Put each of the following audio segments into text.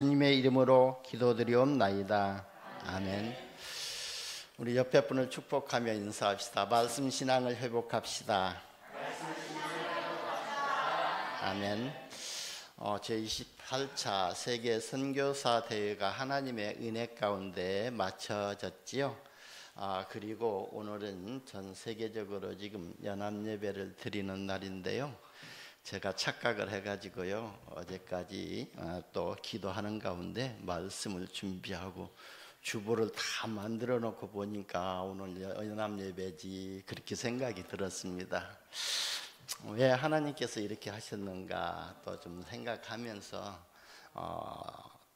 주님의 이름으로 기도드리옵나이다. 아멘. 우리 옆에 분을 축복하며 인사합시다. 말씀 신앙을 회복합시다. 아멘. 제28차 세계 선교사 대회가 하나님의 은혜 가운데 마쳐졌지요. 그리고 오늘은 전 세계적으로 지금 연합예배를 드리는 날인데요. 제가 착각을 해가지고요, 어제까지 또 기도하는 가운데 말씀을 준비하고 주보를 다 만들어 놓고 보니까 오늘 연합예배지 그렇게 생각이 들었습니다. 왜 하나님께서 이렇게 하셨는가 또 좀 생각하면서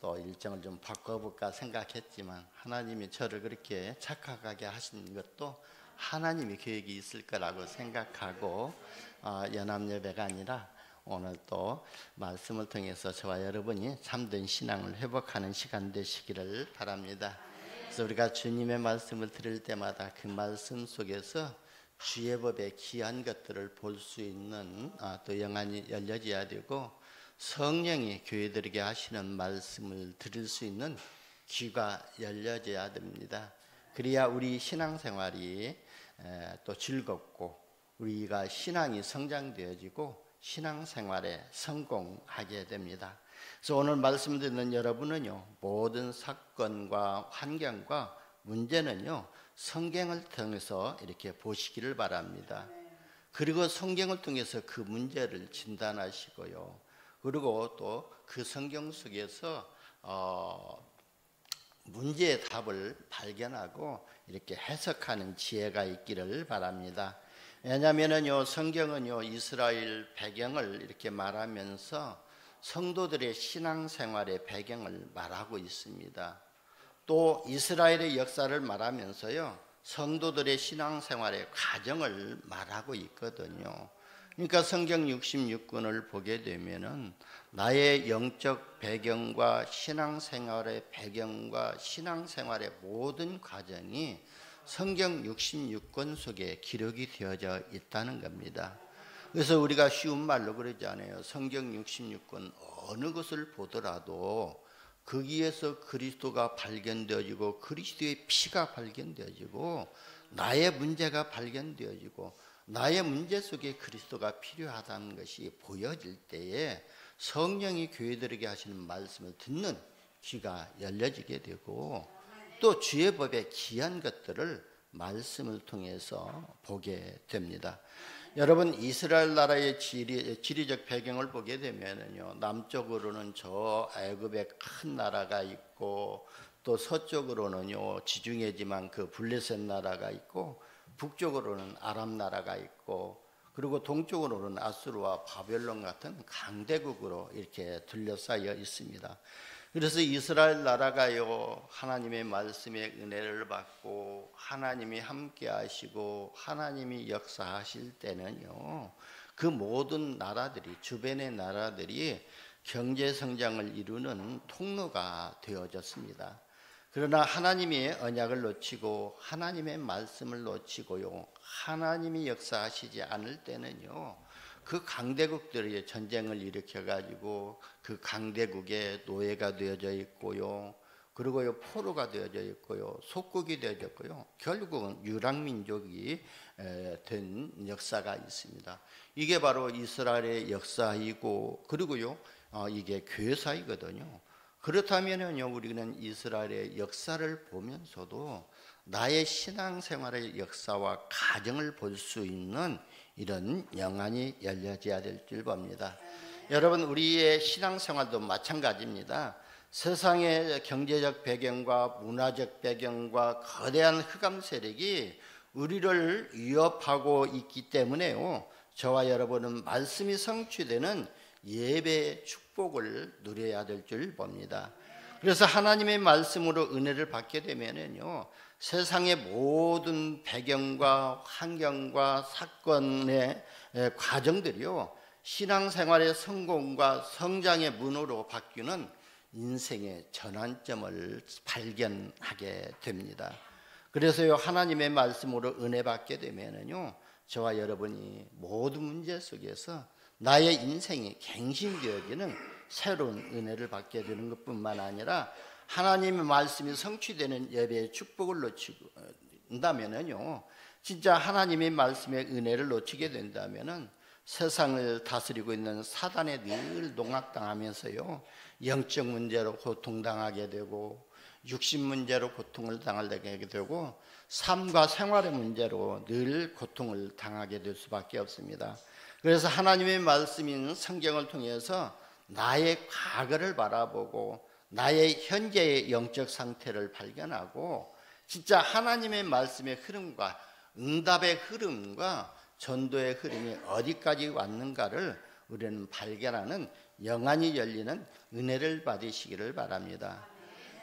또 일정을 좀 바꿔볼까 생각했지만, 하나님이 저를 그렇게 착각하게 하신 것도 하나님의 계획이 있을 거라고 생각하고 연합예배가 아니라 오늘 또 말씀을 통해서 저와 여러분이 참된 신앙을 회복하는 시간 되시기를 바랍니다. 그래서 우리가 주님의 말씀을 들을 때마다 그 말씀 속에서 주의 법의 귀한 것들을 볼 수 있는 또 영안이 열려져야 되고, 성령이 교회들에게 하시는 말씀을 들을 수 있는 귀가 열려져야 됩니다. 그래야 우리 신앙생활이 또 즐겁고 우리가 신앙이 성장되어지고 신앙생활에 성공하게 됩니다. 그래서 오늘 말씀 듣는 여러분은요, 모든 사건과 환경과 문제는요 성경을 통해서 이렇게 보시기를 바랍니다. 그리고 성경을 통해서 그 문제를 진단하시고요, 그리고 또 그 성경 속에서 문제의 답을 발견하고 이렇게 해석하는 지혜가 있기를 바랍니다. 왜냐하면요, 성경은요 이스라엘 배경을 이렇게 말하면서 성도들의 신앙생활의 배경을 말하고 있습니다. 또 이스라엘의 역사를 말하면서요 성도들의 신앙생활의 과정을 말하고 있거든요. 그러니까 성경 66권을 보게 되면은 나의 영적 배경과 신앙생활의 배경과 신앙생활의 모든 과정이 성경 66권 속에 기록이 되어져 있다는 겁니다. 그래서 우리가 쉬운 말로 그러지 않아요. 성경 66권 어느 것을 보더라도 거기에서 그리스도가 발견되어지고 그리스도의 피가 발견되어지고 나의 문제가 발견되어지고 나의 문제 속에 그리스도가 필요하다는 것이 보여질 때에 성령이 교회들에게 하시는 말씀을 듣는 귀가 열려지게 되고, 또 주의 법의 귀한 것들을 말씀을 통해서 보게 됩니다. 여러분, 이스라엘 나라의 지리적 배경을 보게 되면요, 남쪽으로는 저 애굽의 큰 나라가 있고, 또 서쪽으로는요 지중해지만 그 블레셋 나라가 있고, 북쪽으로는 아람 나라가 있고, 그리고 동쪽으로는 아수르와 바벨론 같은 강대국으로 이렇게 둘러싸여 있습니다. 그래서 이스라엘 나라가요 하나님의 말씀의 은혜를 받고 하나님이 함께 하시고 하나님이 역사하실 때는요, 그 모든 나라들이, 주변의 나라들이 경제 성장을 이루는 통로가 되어졌습니다. 그러나 하나님의 언약을 놓치고 하나님의 말씀을 놓치고요, 하나님이 역사하시지 않을 때는요, 그 강대국들이 전쟁을 일으켜가지고 그 강대국의 노예가 되어져 있고요, 그리고요 포로가 되어져 있고요, 속국이 되어졌고요, 결국은 유랑민족이 된 역사가 있습니다. 이게 바로 이스라엘의 역사이고, 그리고요 이게 교회사이거든요. 그렇다면요 우리는 이스라엘의 역사를 보면서도 나의 신앙생활의 역사와 가정을 볼 수 있는 이런 영안이 열려져야 될 줄 봅니다. 여러분, 우리의 신앙생활도 마찬가지입니다. 세상의 경제적 배경과 문화적 배경과 거대한 흑암 세력이 우리를 위협하고 있기 때문에요, 저와 여러분은 말씀이 성취되는 예배의 축복을 누려야 될 줄 봅니다. 그래서 하나님의 말씀으로 은혜를 받게 되면요, 세상의 모든 배경과 환경과 사건의 과정들이요 신앙생활의 성공과 성장의 문호로 바뀌는 인생의 전환점을 발견하게 됩니다. 그래서요 하나님의 말씀으로 은혜 받게 되면요 저와 여러분이 모든 문제 속에서 나의 인생이 갱신되어지는 새로운 은혜를 받게 되는 것뿐만 아니라 하나님의 말씀이 성취되는 예배의 축복을 놓친다면은요, 진짜 하나님의 말씀의 은혜를 놓치게 된다면은 세상을 다스리고 있는 사단에 늘 농락당하면서요, 영적 문제로 고통당하게 되고 육신 문제로 고통을 당하게 되고 삶과 생활의 문제로 늘 고통을 당하게 될 수밖에 없습니다. 그래서 하나님의 말씀인 성경을 통해서 나의 과거를 바라보고 나의 현재의 영적 상태를 발견하고 진짜 하나님의 말씀의 흐름과 응답의 흐름과 전도의 흐름이 어디까지 왔는가를 우리는 발견하는 영안이 열리는 은혜를 받으시기를 바랍니다.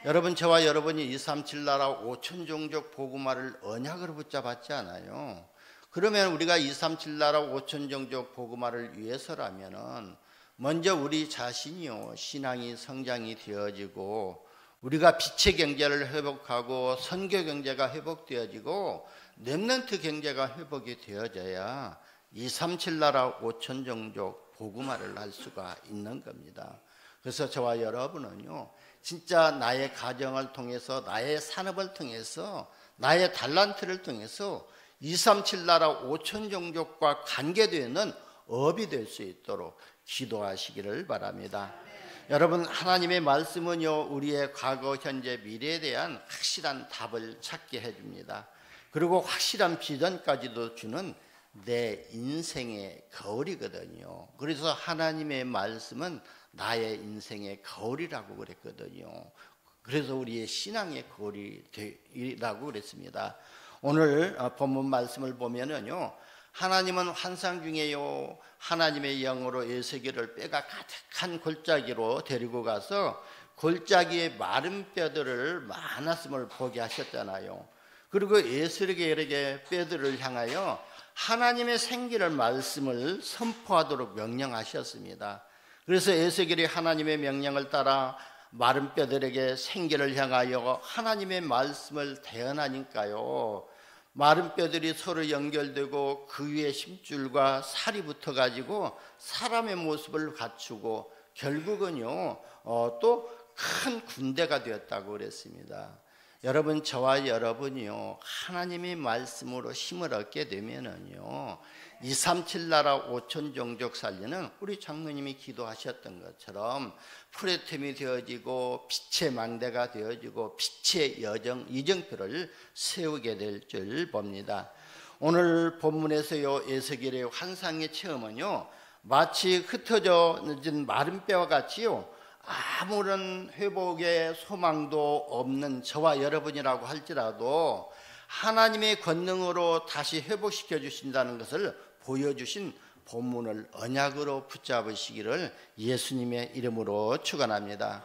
여러분, 저와 여러분이 237 나라 5천 종족 복음화를 언약으로 붙잡았지 않아요? 그러면 우리가 237 나라 5천 종족 복음화를 위해서라면은 먼저 우리 자신이요, 신앙이 성장이 되어지고 우리가 빛의 경제를 회복하고 선교 경제가 회복되어지고 렘넌트 경제가 회복이 되어져야 237 나라 5천 종족 복음화를 할 수가 있는 겁니다. 그래서 저와 여러분은요, 진짜 나의 가정을 통해서, 나의 산업을 통해서, 나의 달란트를 통해서 237 나라 5천 종족과 관계되는 업이 될 수 있도록 기도하시기를 바랍니다. 여러분, 하나님의 말씀은요, 우리의 과거, 현재, 미래에 대한 확실한 답을 찾게 해줍니다. 그리고 확실한 비전까지도 주는 내 인생의 거울이거든요. 그래서 하나님의 말씀은 나의 인생의 거울이라고 그랬거든요. 그래서 우리의 신앙의 거울이라고 그랬습니다. 오늘 본문 말씀을 보면은요, 하나님은 환상 중에요, 하나님의 영으로 에스겔을 뼈가 가득한 골짜기로 데리고 가서 골짜기에 마른 뼈들을 많았음을 보게 하셨잖아요. 그리고 에스겔에게 뼈들을 향하여 하나님의 생기를 말씀을 선포하도록 명령하셨습니다. 그래서 에스겔이 하나님의 명령을 따라 마른 뼈들에게 생기를 향하여 하나님의 말씀을 대언하니까요, 마른 뼈들이 서로 연결되고 그 위에 심줄과 살이 붙어가지고 사람의 모습을 갖추고 결국은요, 또 큰 군대가 되었다고 그랬습니다. 여러분, 저와 여러분이요, 하나님의 말씀으로 힘을 얻게 되면은요, 237 나라 5천 종족 살리는 우리 장로님이 기도하셨던 것처럼 풀의 틈이 되어지고 빛의 망대가 되어지고 빛의 이정표를 세우게 될 줄 봅니다. 오늘 본문에서요, 에스겔의 환상의 체험은요, 마치 흩어진 마른 뼈와 같이요, 아무런 회복의 소망도 없는 저와 여러분이라고 할지라도 하나님의 권능으로 다시 회복시켜 주신다는 것을 보여주신 본문을 언약으로 붙잡으시기를 예수님의 이름으로 축원합니다.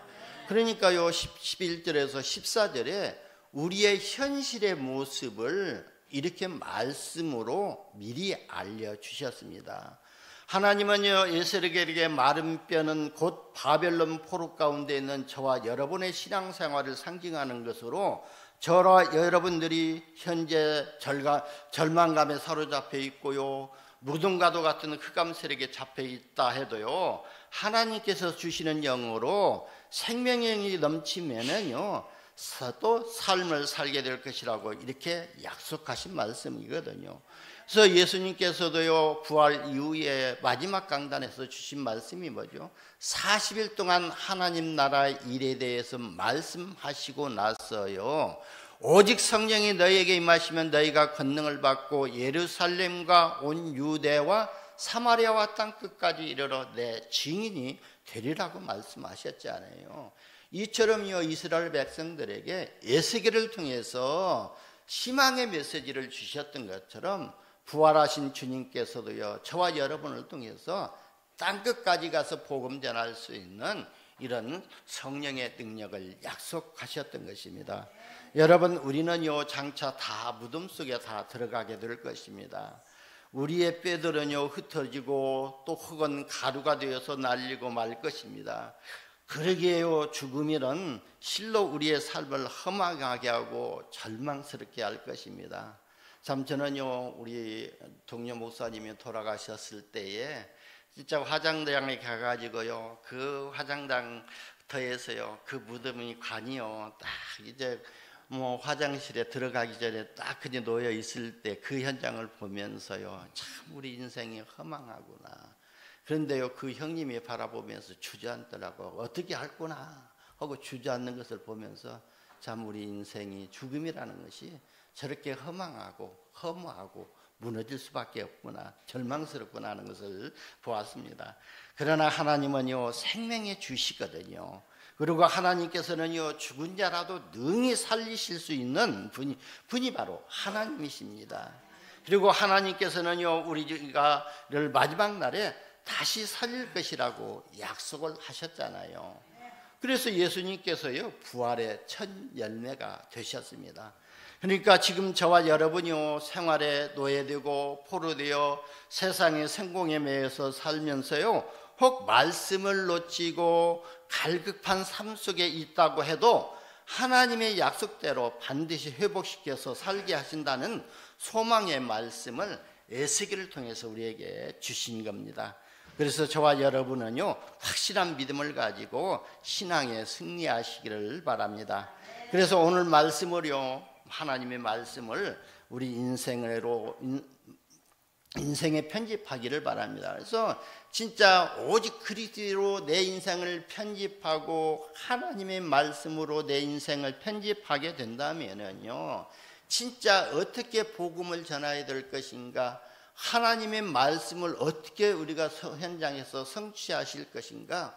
그러니까요, 11절에서 14절에 우리의 현실의 모습을 이렇게 말씀으로 미리 알려주셨습니다. 하나님은요, 에스겔에게 마른 뼈는 곧 바벨론 포로 가운데 있는 저와 여러분의 신앙생활을 상징하는 것으로 저와 여러분들이 현재 절망감에 사로잡혀 있고요, 무덤과도 같은 흑암 세력에 잡혀 있다 해도요, 하나님께서 주시는 영으로 생명력이 넘치면은요, 또 삶을 살게 될 것이라고 이렇게 약속하신 말씀이거든요. 그래서 예수님께서도요, 부활 이후에 마지막 강단에서 주신 말씀이 뭐죠? 40일 동안 하나님 나라 일에 대해서 말씀하시고 나서요, 오직 성령이 너희에게 임하시면 너희가 권능을 받고 예루살렘과 온 유대와 사마리아와 땅끝까지 이르러 내 증인이 되리라고 말씀하셨잖아요. 이처럼요, 이스라엘 백성들에게 에스겔을 통해서 희망의 메시지를 주셨던 것처럼 부활하신 주님께서도요, 저와 여러분을 통해서 땅끝까지 가서 복음 전할 수 있는 이런 성령의 능력을 약속하셨던 것입니다. 여러분, 우리는요, 장차 다 무덤 속에 다 들어가게 될 것입니다. 우리의 뼈들은요, 흩어지고 또 혹은 가루가 되어서 날리고 말 것입니다. 그러기에요, 죽음이란 실로 우리의 삶을 험하게 하고 절망스럽게 할 것입니다. 참, 저는요, 우리 동료 목사님이 돌아가셨을 때에 진짜 화장장에 가가지고요, 그 화장장터에서요, 그 무덤이 관이요, 딱 이제 뭐 화장실에 들어가기 전에 딱 그냥 놓여 있을 때 그 현장을 보면서요, 참 우리 인생이 허망하구나. 그런데요, 그 형님이 바라보면서 주저앉더라고. 어떻게 할구나 하고 주저앉는 것을 보면서 참 우리 인생이, 죽음이라는 것이 저렇게 허망하고 허무하고 무너질 수밖에 없구나, 절망스럽구나 하는 것을 보았습니다. 그러나 하나님은요, 생명의 주시거든요. 그리고 하나님께서는요, 죽은 자라도 능히 살리실 수 있는 분이 바로 하나님이십니다. 그리고 하나님께서는요, 우리를 마지막 날에 다시 살릴 것이라고 약속을 하셨잖아요. 그래서 예수님께서요, 부활의 첫 열매가 되셨습니다. 그러니까 지금 저와 여러분이요, 생활에 노예되고 포로되어 세상의 성공에 매여서 살면서요, 혹 말씀을 놓치고 갈급한 삶 속에 있다고 해도 하나님의 약속대로 반드시 회복시켜서 살게 하신다는 소망의 말씀을 에스겔을 통해서 우리에게 주신 겁니다. 그래서 저와 여러분은요, 확실한 믿음을 가지고 신앙에 승리하시기를 바랍니다. 그래서 오늘 말씀을요, 하나님의 말씀을 우리 인생에 편집하기를 바랍니다. 그래서 진짜 오직 그리스도로 내 인생을 편집하고 하나님의 말씀으로 내 인생을 편집하게 된다면은요, 진짜 어떻게 복음을 전해야 될 것인가, 하나님의 말씀을 어떻게 우리가 현장에서 성취하실 것인가,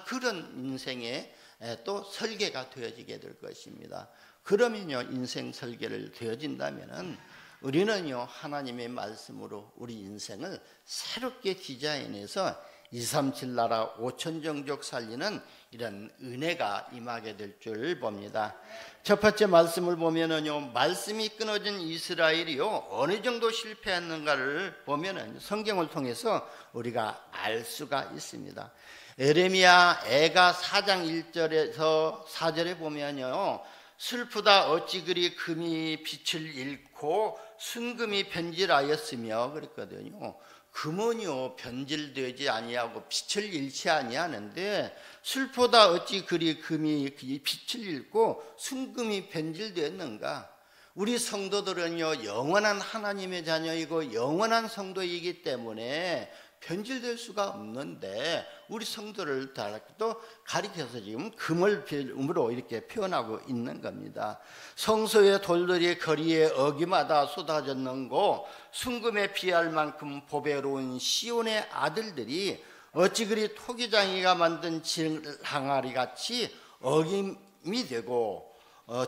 그런 인생의 또 설계가 되어지게 될 것입니다. 그러면요, 인생 설계를 되어진다면은 우리는요, 하나님의 말씀으로 우리 인생을 새롭게 디자인해서 237 나라 5천 종족 살리는 이런 은혜가 임하게 될 줄 봅니다. 첫 번째 말씀을 보면은요, 말씀이 끊어진 이스라엘이요, 어느 정도 실패했는가를 보면은 성경을 통해서 우리가 알 수가 있습니다. 에레미야 애가 4장 1절에서 4절에 보면요, 슬프다 어찌 그리 금이 빛을 잃고 순금이 변질하였으며 그랬거든요. 금은요, 변질되지 아니하고 빛을 잃지 아니하는데, 슬프다 어찌 그리 금이 빛을 잃고 순금이 변질되었는가. 우리 성도들은요, 영원한 하나님의 자녀이고 영원한 성도이기 때문에 변질될 수가 없는데, 우리 성도를 또 가리켜서 지금 금으로 이렇게 표현하고 있는 겁니다. 성소의 돌들이 거리에 어기마다 쏟아졌는고 순금에 비할 만큼 보배로운 시온의 아들들이 어찌 그리 토기장이가 만든 질항아리 같이 어김이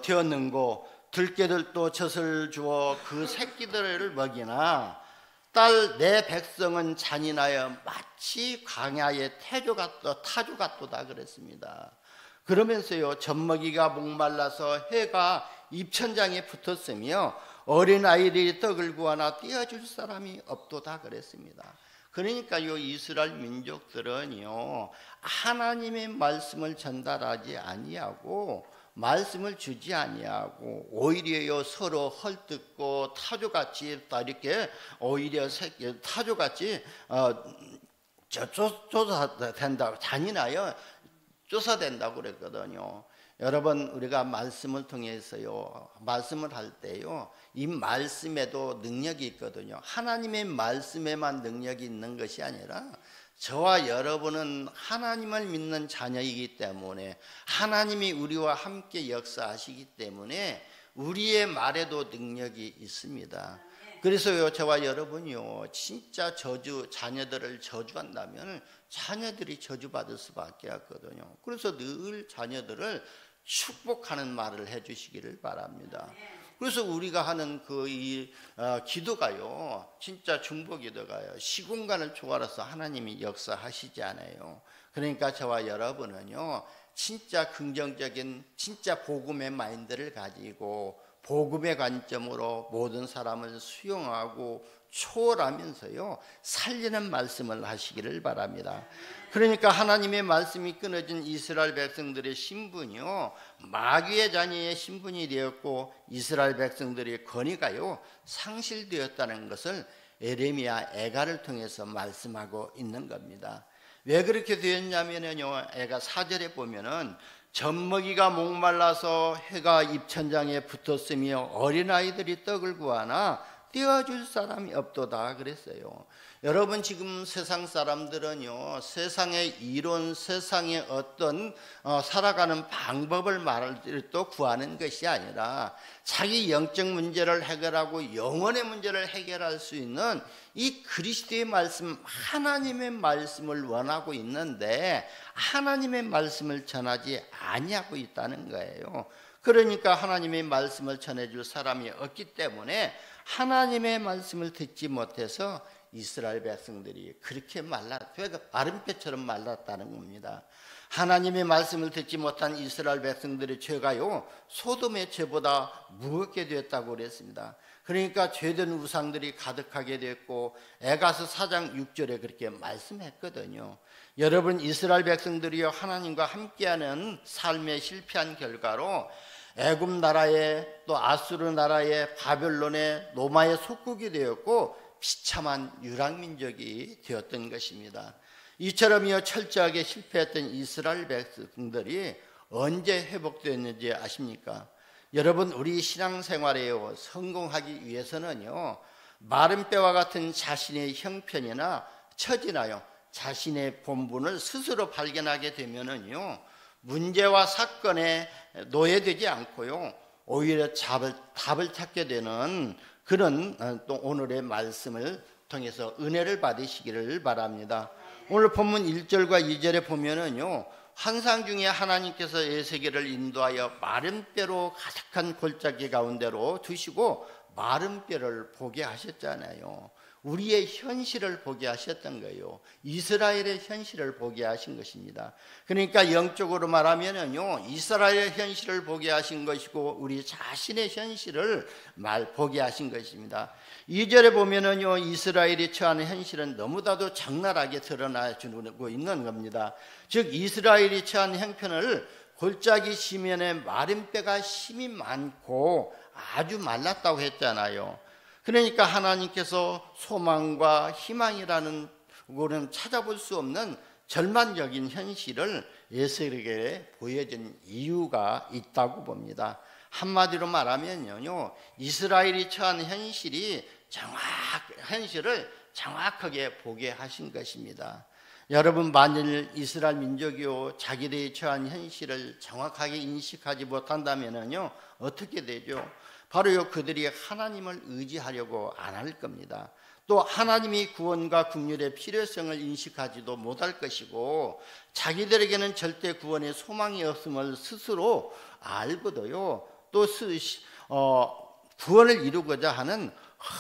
되었는고, 들깨들도 젖을 주어 그 새끼들을 먹이나 딸 내 백성은 잔인하여 마치 광야의 타조 같도다 그랬습니다. 그러면서요, 젖먹이가 목말라서 해가 입천장에 붙었으며 어린아이들이 떡을 구하나 떼어줄 사람이 없도다 그랬습니다. 그러니까요, 이스라엘 민족들은요, 하나님의 말씀을 전달하지 아니하고 말씀을 주지 아니하고 오히려 서로 헐뜯고 타조같이 이렇게 오히려 타조같이 쫓아된다고, 잔인하여 쫓아된다고 그랬거든요. 여러분, 우리가 말씀을 통해서요, 말씀을 할 때요, 이 말씀에도 능력이 있거든요. 하나님의 말씀에만 능력이 있는 것이 아니라 저와 여러분은 하나님을 믿는 자녀이기 때문에 하나님이 우리와 함께 역사하시기 때문에 우리의 말에도 능력이 있습니다. 그래서요, 저와 여러분이요, 진짜 자녀들을 저주한다면 자녀들이 저주받을 수밖에 없거든요. 그래서 늘 자녀들을 축복하는 말을 해주시기를 바랍니다. 그래서 우리가 하는 기도가요, 진짜 중보 기도가요, 시공간을 초월해서 하나님이 역사하시지 않아요. 그러니까 저와 여러분은요, 진짜 긍정적인, 진짜 복음의 마인드를 가지고 복음의 관점으로 모든 사람을 수용하고 초월하면서요, 살리는 말씀을 하시기를 바랍니다. 그러니까 하나님의 말씀이 끊어진 이스라엘 백성들의 신분이요, 마귀의 자녀의 신분이 되었고 이스라엘 백성들의 권위가요 상실되었다는 것을 에레미야 애가를 통해서 말씀하고 있는 겁니다. 왜 그렇게 되었냐면요, 애가 4절에 보면은 젖먹이가 목말라서 해가 입천장에 붙었으며 어린아이들이 떡을 구하나 떼어줄 사람이 없도다 그랬어요. 여러분, 지금 세상 사람들은요, 세상의 이론, 세상의 어떤 살아가는 방법을 말을 또 구하는 것이 아니라 자기 영적 문제를 해결하고 영혼의 문제를 해결할 수 있는 이 그리스도의 말씀, 하나님의 말씀을 원하고 있는데 하나님의 말씀을 전하지 아니하고 있다는 거예요. 그러니까 하나님의 말씀을 전해줄 사람이 없기 때문에 하나님의 말씀을 듣지 못해서 이스라엘 백성들이 그렇게 마른 뼈처럼 말랐다는 겁니다. 하나님의 말씀을 듣지 못한 이스라엘 백성들의 죄가요, 소돔의 죄보다 무겁게 되었다고 그랬습니다. 그러니까 죄된 우상들이 가득하게 됐고, 에가서 4장 6절에 그렇게 말씀했거든요. 여러분, 이스라엘 백성들이요, 하나님과 함께하는 삶에 실패한 결과로 애굽 나라에, 또 아수르 나라에, 바벨론에, 로마의 속국이 되었고 비참한 유랑민족이 되었던 것입니다. 이처럼요, 철저하게 실패했던 이스라엘 백성들이 언제 회복되었는지 아십니까? 여러분, 우리 신앙생활에요, 성공하기 위해서는요, 마른 뼈와 같은 자신의 형편이나 처지나요, 자신의 본분을 스스로 발견하게 되면은요, 문제와 사건에 노예되지 않고요, 오히려 답을 찾게 되는 그런 또 오늘의 말씀을 통해서 은혜를 받으시기를 바랍니다. 오늘 본문 1절과 2절에 보면은요, 환상 중에 하나님께서 에스겔을 인도하여 마른 뼈로 가득한 골짜기 가운데로 두시고 마른 뼈를 보게 하셨잖아요. 우리의 현실을 보게 하셨던 거예요. 이스라엘의 현실을 보게 하신 것입니다. 그러니까 영적으로 말하면은요, 이스라엘의 현실을 보게 하신 것이고 우리 자신의 현실을 보게 하신 것입니다. 2절에 보면은요, 이스라엘이 처한 현실은 너무나도 적나라하게 드러나주고 있는 겁니다. 즉, 이스라엘이 처한 형편을 골짜기 지면에 마른 뼈가 힘이 많고 아주 말랐다고 했잖아요. 그러니까 하나님께서 소망과 희망이라는 것은 찾아볼 수 없는 절망적인 현실을 에스겔에게 보여준 이유가 있다고 봅니다. 한마디로 말하면요, 이스라엘이 처한 현실을 정확하게 보게 하신 것입니다. 여러분, 만일 이스라엘 민족이요, 자기들이 처한 현실을 정확하게 인식하지 못한다면요, 어떻게 되죠? 바로요, 그들이 하나님을 의지하려고 안 할 겁니다. 또 하나님이 구원과 긍휼의 필요성을 인식하지도 못할 것이고, 자기들에게는 절대 구원의 소망이 없음을 스스로 알고도요, 또 구원을 이루고자 하는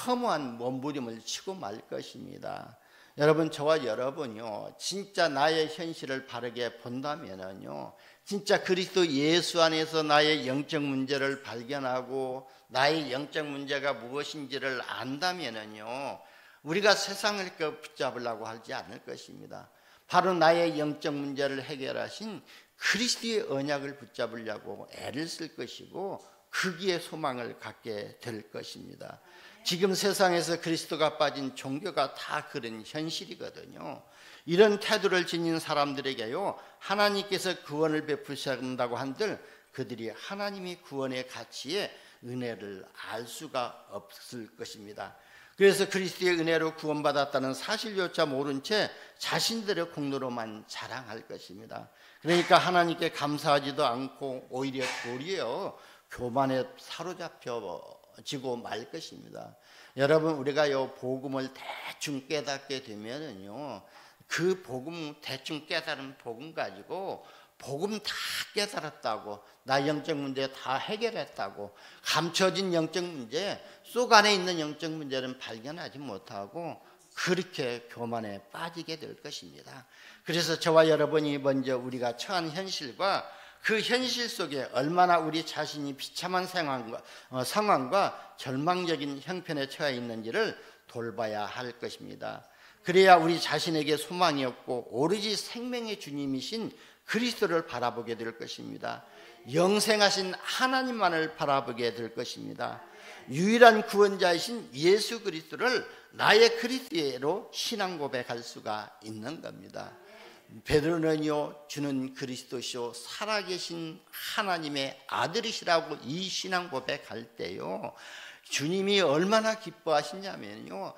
허무한 몸부림을 치고 말 것입니다. 여러분, 저와 여러분요, 진짜 나의 현실을 바르게 본다면은요, 진짜 그리스도 예수 안에서 나의 영적 문제를 발견하고 나의 영적 문제가 무엇인지를 안다면은요, 우리가 세상을 붙잡으려고 하지 않을 것입니다. 바로 나의 영적 문제를 해결하신 그리스도의 언약을 붙잡으려고 애를 쓸 것이고 거기에 소망을 갖게 될 것입니다. 지금 세상에서 그리스도가 빠진 종교가 다 그런 현실이거든요. 이런 태도를 지닌 사람들에게요, 하나님께서 구원을 베푸신다고 한들 그들이 하나님이 구원의 가치에 은혜를 알 수가 없을 것입니다. 그래서 그리스도의 은혜로 구원받았다는 사실조차 모른 채 자신들의 공로로만 자랑할 것입니다. 그러니까 하나님께 감사하지도 않고 오히려 도리어 교만에 사로잡혀지고 말 것입니다. 여러분, 우리가요, 복음을 대충 깨닫게 되면은요, 그 복음, 대충 깨달은 복음 가지고 복음 다 깨달았다고, 나 영적 문제 다 해결했다고, 감춰진 영적 문제, 속 안에 있는 영적 문제는 발견하지 못하고 그렇게 교만에 빠지게 될 것입니다. 그래서 저와 여러분이 먼저 우리가 처한 현실과 그 현실 속에 얼마나 우리 자신이 비참한 상황과 절망적인 형편에 처해 있는지를 돌봐야 할 것입니다. 그래야 우리 자신에게 소망이 없고 오로지 생명의 주님이신 그리스도를 바라보게 될 것입니다. 영생하신 하나님만을 바라보게 될 것입니다. 유일한 구원자이신 예수 그리스도를 나의 그리스도로 신앙 고백할 수가 있는 겁니다. 베드로는요, 주는 그리스도시요 살아계신 하나님의 아들이시라고 이 신앙 고백할 때요, 주님이 얼마나 기뻐하시냐면요,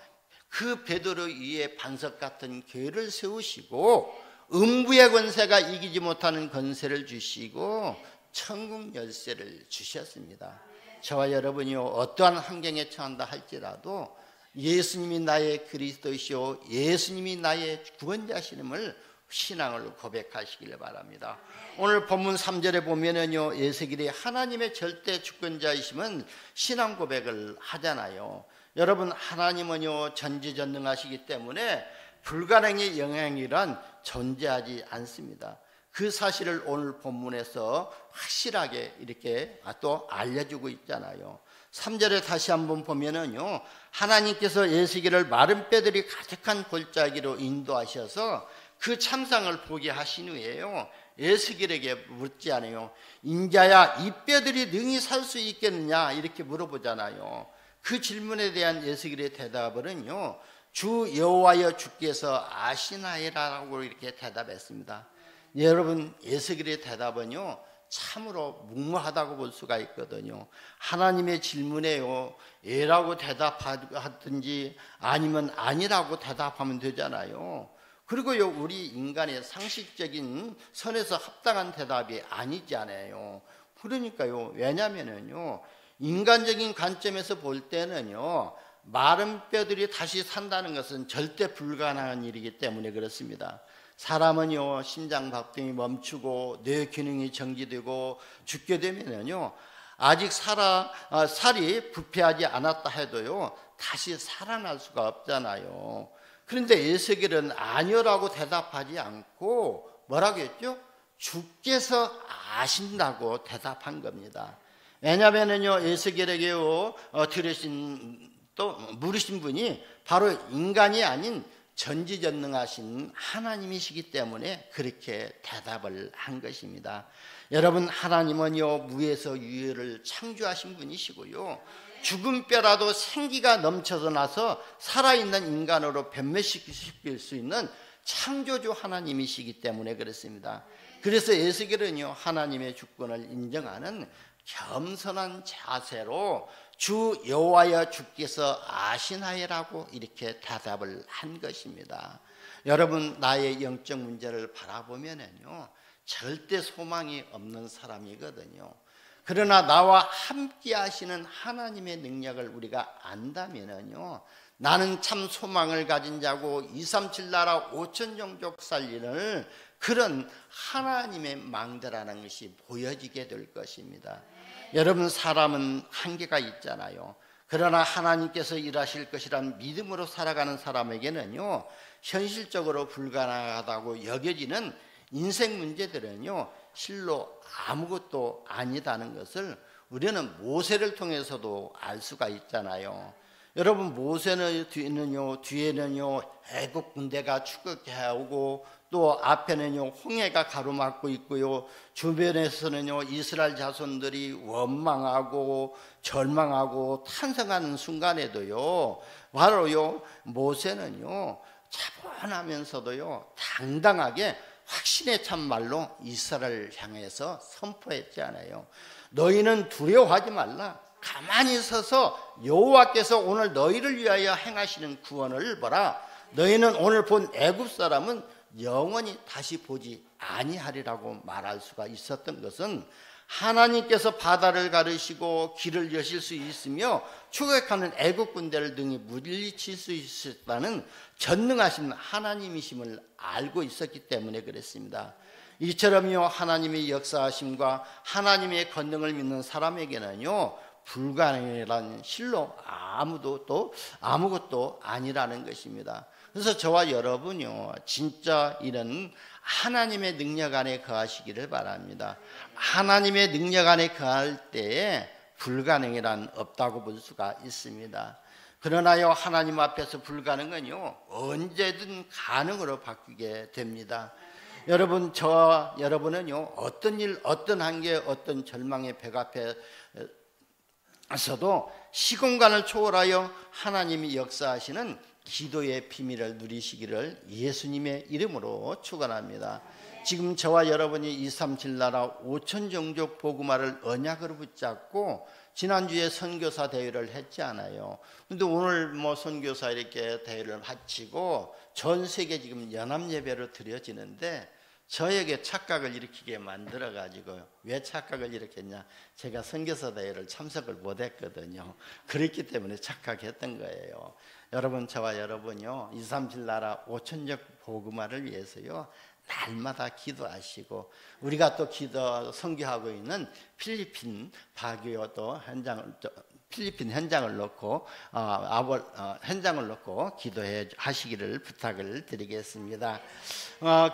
그 베드로 위에 반석 같은 교회를 세우시고 음부의 권세가 이기지 못하는 권세를 주시고 천국 열쇠를 주셨습니다. 저와 여러분이 어떠한 환경에 처한다 할지라도 예수님이 나의 그리스도시요 예수님이 나의 구원자시름을 신앙을 고백하시길 바랍니다. 오늘 본문 3절에 보면은요, 에스겔이 하나님의 절대 주권자이심은 신앙 고백을 하잖아요. 여러분, 하나님은요 전지전능하시기 때문에 불가능의 영향이란 존재하지 않습니다. 그 사실을 오늘 본문에서 확실하게 이렇게 또 알려주고 있잖아요. 3절에 다시 한번 보면은요, 하나님께서 에스겔을 마른 뼈들이 가득한 골짜기로 인도하셔서 그 참상을 보게 하신 후에요, 에스겔에게 묻지 않아요. 인자야, 이 뼈들이 능히 살 수 있겠느냐 이렇게 물어보잖아요. 그 질문에 대한 에스겔의 대답은요, 주 여호와여 주께서 아시나이라고 이렇게 대답했습니다. 여러분, 에스겔의 대답은요 참으로 묵묵하다고 볼 수가 있거든요. 하나님의 질문에요 예라고 대답하든지 아니면 아니라고 대답하면 되잖아요. 그리고요, 우리 인간의 상식적인 선에서 합당한 대답이 아니지 않아요. 그러니까요, 왜냐면은요, 인간적인 관점에서 볼 때는요, 마른 뼈들이 다시 산다는 것은 절대 불가능한 일이기 때문에 그렇습니다. 사람은요, 심장 박동이 멈추고 뇌 기능이 정지되고 죽게 되면요, 아직 살이 부패하지 않았다 해도요 다시 살아날 수가 없잖아요. 그런데 에스겔은 아니요라고 대답하지 않고 뭐라고 했죠? 주께서 아신다고 대답한 겁니다. 왜냐하면요, 에스겔에게요 물으신 분이 바로 인간이 아닌 전지전능하신 하나님이시기 때문에 그렇게 대답을 한 것입니다. 여러분, 하나님은요 무에서 유를 창조하신 분이시고요, 죽은 뼈라도 생기가 넘쳐서 나서 살아있는 인간으로 변매시킬 수 있는 창조주 하나님이시기 때문에 그렇습니다. 그래서 에스겔은요 하나님의 주권을 인정하는 겸손한 자세로 주 여호와여 주께서 아시나이라고 이렇게 대답을 한 것입니다. 여러분, 나의 영적 문제를 바라보면은요 절대 소망이 없는 사람이거든요. 그러나 나와 함께 하시는 하나님의 능력을 우리가 안다면은요, 나는 참 소망을 가진 자고 237 나라 5천 종족 살리는 그런 하나님의 망대라는 것이 보여지게 될 것입니다. 여러분, 사람은 한계가 있잖아요. 그러나 하나님께서 일하실 것이란 믿음으로 살아가는 사람에게는요, 현실적으로 불가능하다고 여겨지는 인생 문제들은요 실로 아무것도 아니다는 것을 우리는 모세를 통해서도 알 수가 있잖아요. 여러분, 모세는 뒤에는요 애국 군대가 추격해 오고 또 앞에는요 홍해가 가로막고 있고요, 주변에서는요 이스라엘 자손들이 원망하고 절망하고 탄성하는 순간에도요 바로요 모세는요 차분하면서도요 당당하게 확신의 참말로 이스라엘을 향해서 선포했지 않아요. 너희는 두려워하지 말라. 가만히 서서 여호와께서 오늘 너희를 위하여 행하시는 구원을 보라. 너희는 오늘 본 애굽 사람은 영원히 다시 보지 아니하리라고 말할 수가 있었던 것은 하나님께서 바다를 가르시고 길을 여실 수 있으며 추격하는 애국 군대를 등이 물리칠 수 있었다는 전능하신 하나님이심을 알고 있었기 때문에 그랬습니다. 이처럼요 하나님의 역사하심과 하나님의 권능을 믿는 사람에게는요 불가능이란 실로 아무것도 아니라는 것입니다. 그래서 저와 여러분요 진짜 이런 하나님의 능력 안에 거하시기를 바랍니다. 하나님의 능력 안에 거할 때에 불가능이란 없다고 볼 수가 있습니다. 그러나요 하나님 앞에서 불가능은요 언제든 가능으로 바뀌게 됩니다. 여러분, 저와 여러분은요, 어떤 일, 어떤 한계, 어떤 절망의 벽 앞에서도 시공간을 초월하여 하나님이 역사하시는 기도의 비밀을 누리시기를 예수님의 이름으로 축원합니다. 지금 저와 여러분이 237 나라 5천 종족 복음화를 언약으로 붙잡고 지난주에 선교사 대회를 했지 않아요. 근데 오늘 선교사 이렇게 대회를 마치고 전 세계 지금 연합 예배로 드려지는데 저에게 착각을 일으키게 만들어 가지고요. 왜 착각을 일으켰냐? 제가 선교사 대회를 참석을 못 했거든요. 그렇기 때문에 착각했던 거예요. 여러분, 저와 여러분요, 237 나라 5천족 복음화를 위해서요, 날마다 기도하시고, 우리가 또 선교하고 있는 필리핀 바교도 필리핀 현장을 놓고 현장을 놓고 기도해 하시기를 부탁을 드리겠습니다.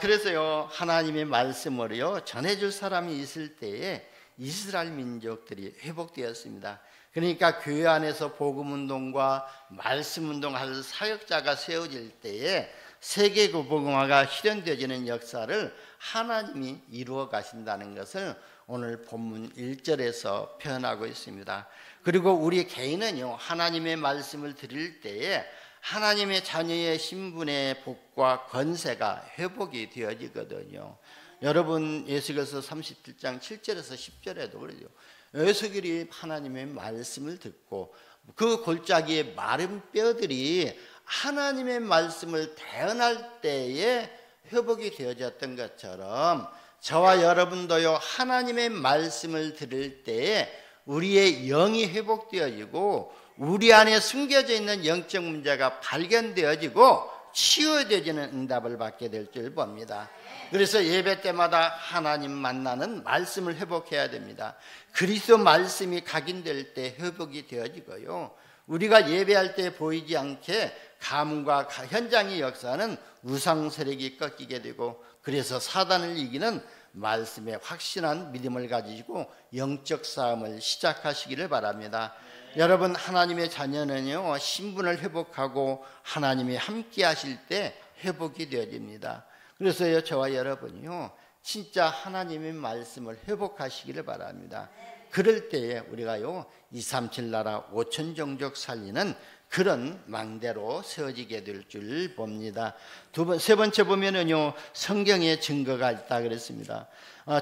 그래서요, 하나님의 말씀으로요 전해줄 사람이 있을 때에 이스라엘 민족들이 회복되었습니다. 그러니까 교회 안에서 복음운동과 말씀운동할 사역자가 세워질 때에 세계 복음화가 실현되어지는 역사를 하나님이 이루어 가신다는 것을 오늘 본문 1절에서 표현하고 있습니다. 그리고 우리 개인은요, 하나님의 말씀을 드릴 때에 하나님의 자녀의 신분의 복과 권세가 회복이 되어지거든요. 여러분, 예수께서 37장 7절에서 10절에도 그러죠. 에스겔이 하나님의 말씀을 듣고 그 골짜기의 마른 뼈들이 하나님의 말씀을 대언할 때에 회복이 되어졌던 것처럼 저와 여러분도요, 하나님의 말씀을 들을 때에 우리의 영이 회복되어지고 우리 안에 숨겨져 있는 영적 문제가 발견되어지고 치유되어지는 응답을 받게 될 줄 봅니다. 그래서 예배 때마다 하나님 만나는 말씀을 회복해야 됩니다. 그리스도 말씀이 각인될 때 회복이 되어지고요, 우리가 예배할 때 보이지 않게 가문과 현장의 역사는 우상 세력이 꺾이게 되고, 그래서 사단을 이기는 말씀에 확신한 믿음을 가지고 영적 싸움을 시작하시기를 바랍니다. 여러분, 하나님의 자녀는요, 신분을 회복하고 하나님이 함께 하실 때 회복이 되어집니다. 그래서요, 저와 여러분이요, 진짜 하나님의 말씀을 회복하시기를 바랍니다. 그럴 때에 우리가요, 237 나라 5천 종족 살리는 그런 망대로 세워지게 될 줄 봅니다. 세 번째 보면은요, 성경에 증거가 있다 그랬습니다.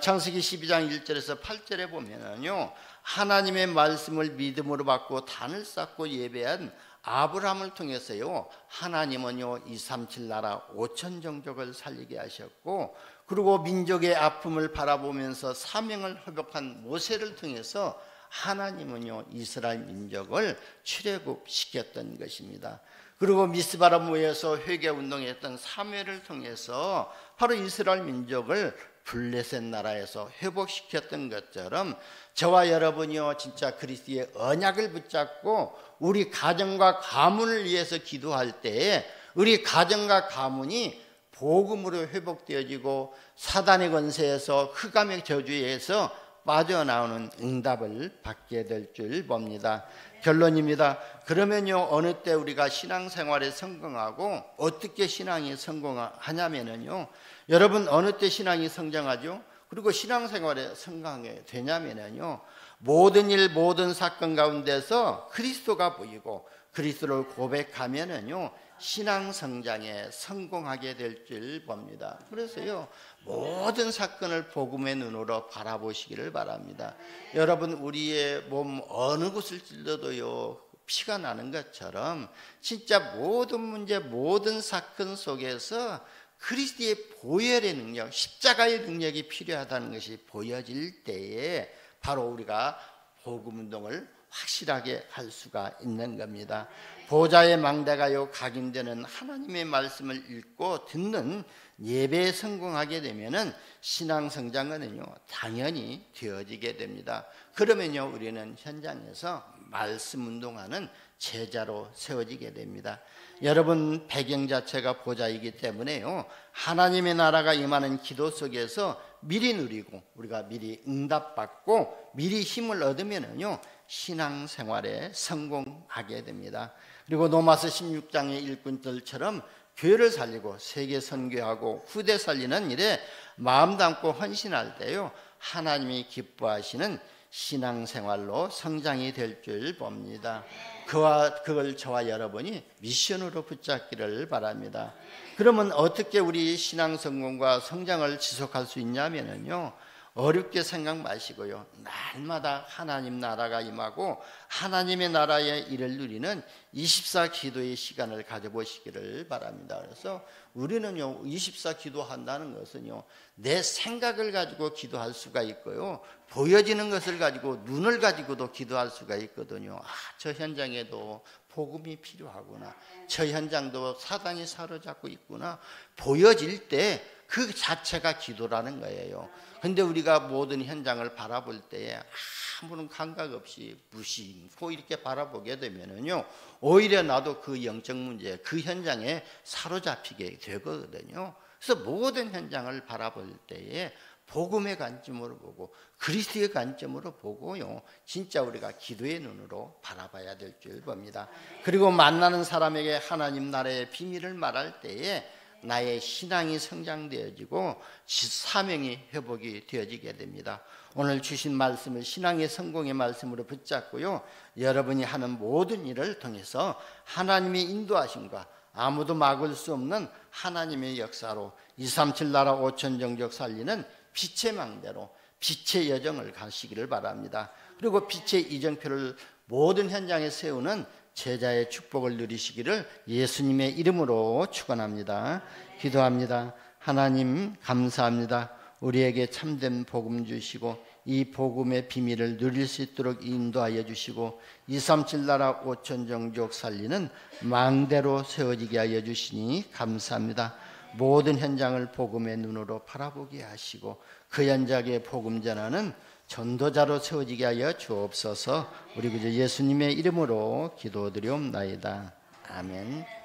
창세기 12장 1절에서 8절에 보면은요, 하나님의 말씀을 믿음으로 받고 단을 쌓고 예배한 아브라함을 통해서요, 하나님은요 237 나라 5천 종족을 살리게 하셨고, 그리고 민족의 아픔을 바라보면서 사명을 회복한 모세를 통해서 하나님은요 이스라엘 민족을 출애굽시켰던 것입니다. 그리고 미스바라 모여서 회개 운동했던 사무엘을 통해서 바로 이스라엘 민족을 블레셋 나라에서 회복시켰던 것처럼 저와 여러분이요, 진짜 그리스도의 언약을 붙잡고 우리 가정과 가문을 위해서 기도할 때에 우리 가정과 가문이 복음으로 회복되어지고 사단의 권세에서 흑암의 저주에서 빠져나오는 응답을 받게 될 줄 봅니다. 결론입니다. 그러면요, 어느 때 우리가 신앙생활에 성공하고 어떻게 신앙이 성공하냐면요, 여러분, 어느 때 신앙이 성장하죠? 그리고 신앙생활에 성공하게 되냐면요, 모든 일 모든 사건 가운데서 그리스도가 보이고 그리스도를 고백하면은요 신앙 성장에 성공하게 될 줄 봅니다. 그래서요, 모든 사건을 복음의 눈으로 바라보시기를 바랍니다. 여러분, 우리의 몸 어느 곳을 찔러도요 피가 나는 것처럼 진짜 모든 문제 모든 사건 속에서 그리스도의 보혈의 능력, 십자가의 능력이 필요하다는 것이 보여질 때에 바로 우리가 복음 운동을 확실하게 할 수가 있는 겁니다. 보좌의 망대가요 각인되는 하나님의 말씀을 읽고 듣는 예배에 성공하게 되면은 신앙 성장은요 당연히 되어지게 됩니다. 그러면요 우리는 현장에서 말씀 운동하는 제자로 세워지게 됩니다. 여러분, 배경 자체가 보좌이기 때문에요 하나님의 나라가 임하는 기도 속에서 미리 누리고 우리가 미리 응답받고 미리 힘을 얻으면은요 신앙생활에 성공하게 됩니다. 그리고 로마서 16장의 일꾼들처럼 교회를 살리고 세계 선교하고 후대 살리는 일에 마음 담고 헌신할 때요, 하나님이 기뻐하시는 신앙생활로 성장이 될 줄 봅니다. 그걸 저와 여러분이 미션으로 붙잡기를 바랍니다. 그러면 어떻게 우리 신앙 성공과 성장을 지속할 수 있냐면요, 어렵게 생각 마시고요, 날마다 하나님 나라가 임하고 하나님의 나라의 일을 누리는 24 기도의 시간을 가져보시기를 바랍니다. 그래서 우리는요, 24 기도한다는 것은요, 내 생각을 가지고 기도할 수가 있고요, 보여지는 것을 가지고, 눈을 가지고도 기도할 수가 있거든요. 저 현장에도 복음이 필요하구나, 저 현장도 사단이 사로잡고 있구나, 보여질 때 그 자체가 기도라는 거예요. 근데 우리가 모든 현장을 바라볼 때에 아무런 감각 없이 무심코 이렇게 바라보게 되면은요, 오히려 나도 그 영적 문제, 그 현장에 사로잡히게 되거든요. 그래서 모든 현장을 바라볼 때에 복음의 관점으로 보고 그리스도의 관점으로 보고요, 진짜 우리가 기도의 눈으로 바라봐야 될 줄 봅니다. 그리고 만나는 사람에게 하나님 나라의 비밀을 말할 때에 나의 신앙이 성장되어지고 사명이 회복이 되어지게 됩니다. 오늘 주신 말씀을 신앙의 성공의 말씀으로 붙잡고요, 여러분이 하는 모든 일을 통해서 하나님의 인도하심과 아무도 막을 수 없는 하나님의 역사로 237 나라 5천 종족 살리는 빛의 망대로 빛의 여정을 가시기를 바랍니다. 그리고 빛의 이정표를 모든 현장에 세우는 제자의 축복을 누리시기를 예수님의 이름으로 축원합니다. 기도합니다. 하나님 감사합니다. 우리에게 참된 복음 주시고 이 복음의 비밀을 누릴 수 있도록 인도하여 주시고 237 나라 5천 종족 살리는 망대로 세워지게 하여 주시니 감사합니다. 모든 현장을 복음의 눈으로 바라보게 하시고 그 현장에 복음 전하는 전도자로 세워지게 하여 주옵소서. 우리 구주 예수님의 이름으로 기도드리옵나이다. 아멘.